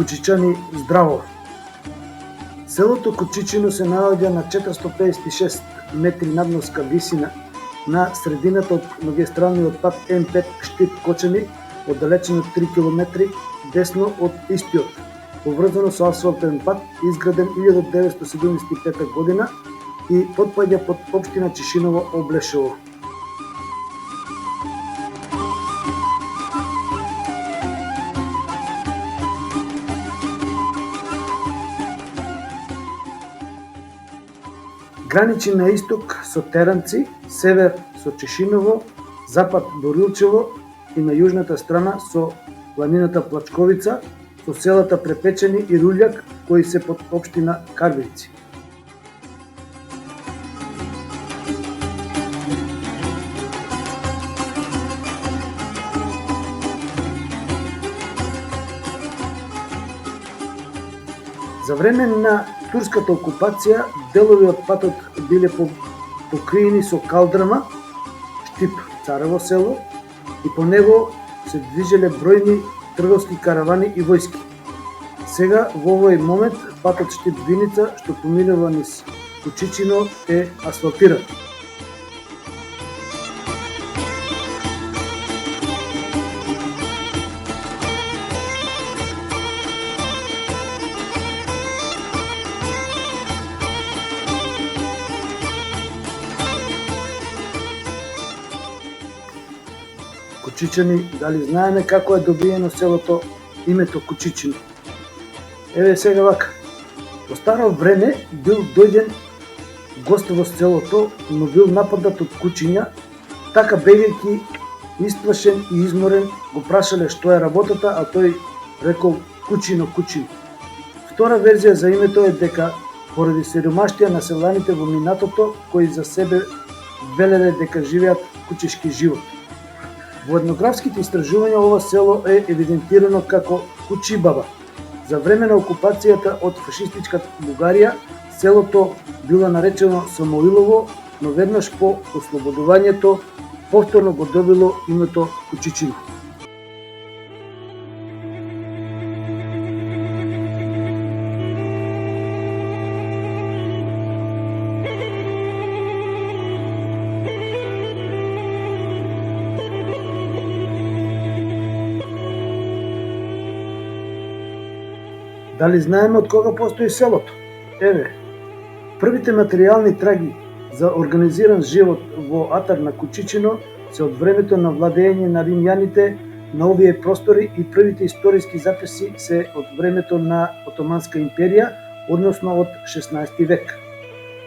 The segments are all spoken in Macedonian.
Кучичани здраво. Селото Кучичино се наоѓа на 456 метри надморска висина на средината од магистралниот пат М5 Штип-Кочани, оддалечен од 3 км десно од истиот, поврзано со асфалтен пат, изграден 1975 година и потпаѓа под општина Чишиново, Облешово. Граничи на исток со Теранци, север со Чишиново, запад Борилчево и на јужната страна со планината Плачковица, со селата Препечени и Руљак, кои се под општина Карвејци. За време на турската окупација, делови од патот биле покриени со калдрама, Штип Царево село, и по него се движеле бројни трговски каравани и војски. Сега, во овој момент, патот Штип Виница, што поминува низ Кучичино, е асфалтиран. Кучичани, дали знаеме како е добиено селото името Кучичино? Еве сега вака. Во старо време бил дојден гост во селото, но бил нападнат од кучиња, така бегајќи исплашен и изморен, го прашале што е работата, а тој рекол Кучино, Кучино. Втора верзија за името е дека поради сиромаштија на селаните во минатото, кои за себе велеле дека живеат кучешки живот. Во етнографските истражувања ова село е евидентирано како Кучибаба. За време на окупацијата од фашистичката Бугарија, селото било наречено Самоилово, но веднаш по ослободувањето повторно го добило името Кучичино. Дали знаеме од кога постои селото? Еве, првите материјални траги за организиран живот во атар на Кучичино се од времето на владење на римјаните на овие простори и првите историски записи се од времето на Отоманска империја, односно од 16 век.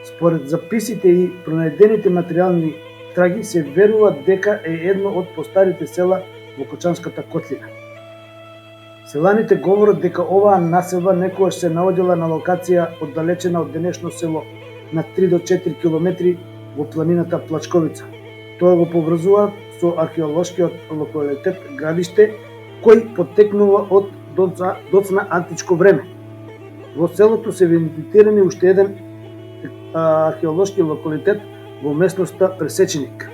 Според записите и пронајдените материјални траги се верува дека е едно од постарите села во Кочанската котлина. Селаните говорат дека оваа населба некогаш се наоѓала на локација оддалечена од денешно село на 3 до 4 км во планината Плачковица. Тоа го поврзуваат со археолошкиот локалитет Градиште, кој поттекнува од доцна античко време. Во селото се идентифицирани уште еден археолошки локалитет во местноста Пресеченик.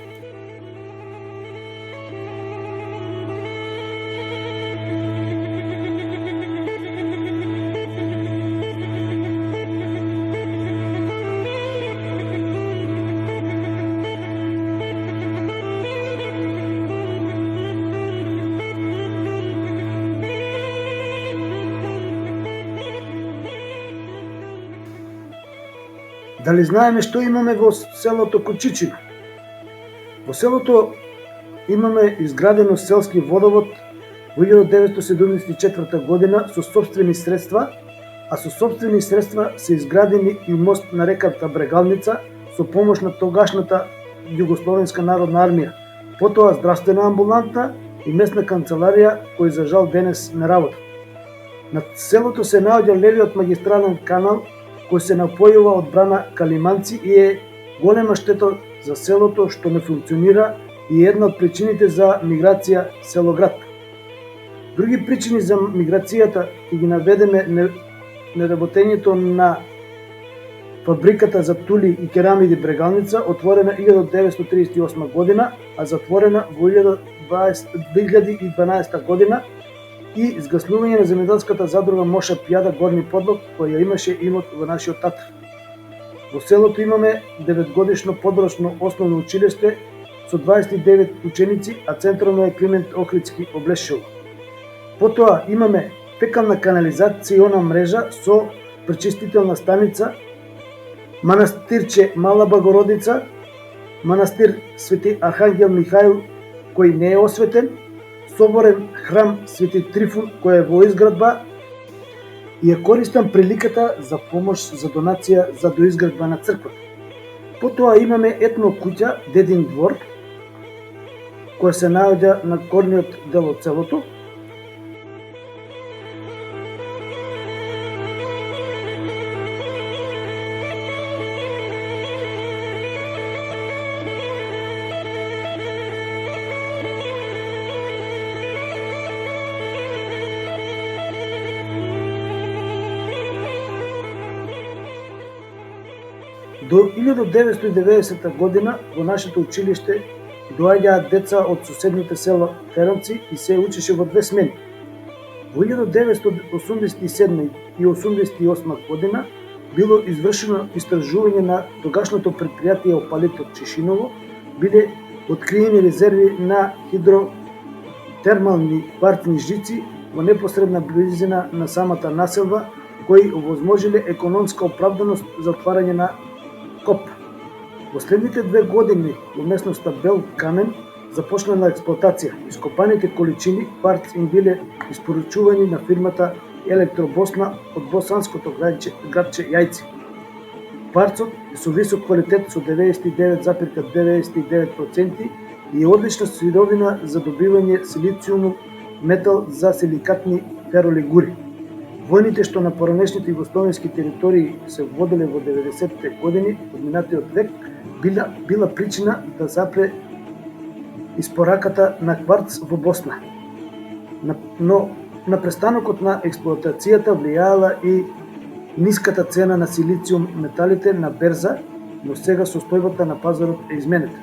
Дали знаеме што имаме во селото Кучичино? Во селото имаме изградено селски водовод во 1974 година со сопствени средства, а со сопствени средства се изградени и мост на реката Брегалница со помош на тогашната Југословенска народна армија, потоа здравствена амбуланта и местна канцеларија кои за жал денес не работат. Над селото се наоѓа левиот магистрален канал кој се напојува од брана Калиманци и е голема штета за селото што не функционира и е една од причините за миграција село-град. Други причини за миграцијата ќе ги наведеме неработењето на фабриката за тули и керамиди Брегалница, отворена 1938 година, а затворена во 2012 година, и згаснување на земјоделската задруга Моша Пјада Горни Подлог, која имаше имот во нашиот татар. Во селото имаме 9-годишно подрочно основно училиште со 29 ученици, а централно е Климент Охридски Облешчево. Потоа имаме фекална канализациона мрежа со пречистителна станица, манастирче Мала Багородица, манастир Свети Архангел Михаил кој не е осветен, соборен храм Свети Трифун кој е во изградба, и ја користам приликата за помош за донација за доизградба на црквата. Потоа имаме етно куќа Дедин двор, која се наоѓа на горниот дел од селото. До 1990 година во нашето училиште доаѓаат деца од соседните села Теранци и се учеше во 2 смени. Во 1987 и 1988 година било извршено истражување на тогашното предпријатие Опалит од Чешиново, биле откриени резерви на хидротермални кварцни жици во непосредна близина на самата населба, кои овозможиле економска оправданост за отварање на коп. Во следните 2 години во местноста Бел Камен започнала експлоатација. Ископаните количини кварц им биле испоручувани на фирмата Електробосна од босанското градче Јајци. Кварцот е со висок квалитет со 99,99% и е одлична сировина за добивање силициумов метал за силикатни феролигури. Војните што на поранешните југословенски територии се воделе во 90-те години од минатиот век била причина да запре испораката на кварц во Босна. Но на престанокот на експлоатацијата влијаела и ниската цена на силициум металите на берза, но сега состојбата на пазарот е изменета.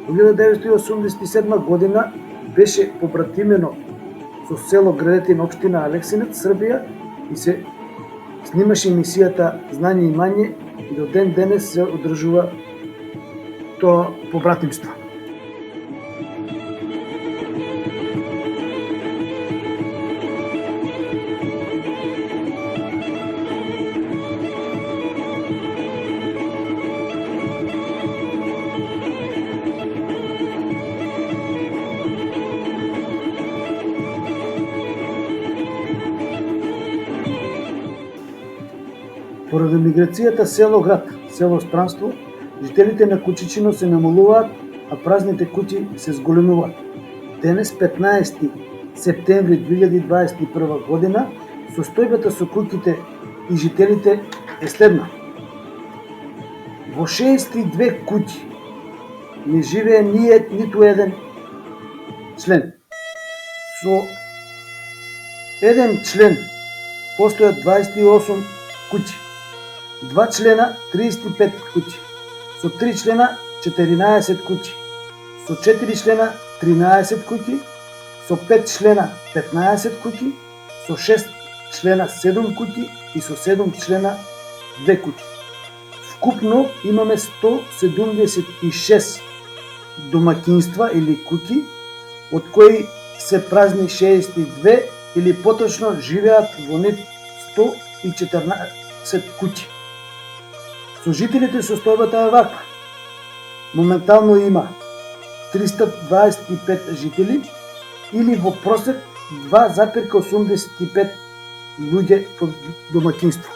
Во 1987 година беше побратимено со село Градетин, општина Алексинец, Србија, и се снимаше емисијата Знање и имање, и до ден денес се одржува тоа побратимство. Поради миграцијата село-град, село-странство, жителите на Кучичино се намалуваат, а празните куќи се зголемуваат. Денес, 15 септември 2021 година, состојбата со куќите и жителите е следна. Во 62 куќи не живее ниту еден член. Со еден член постојат 28 куќи. 2 члена 35 куќи, со 3 члена 14 куќи, со 4 члена 13 куќи, со 5 члена 15 куќи, со 6 члена 7 куќи и со 7 члена 2 куќи. Вкупно имаме 176 домаќинства или куќи, од кои се празни 62 или поточно живеат во нив 114 куќи. Со жителите состојбата е ваква. Моментално има 325 жители или во просек 2,85 луѓе по домаќинство.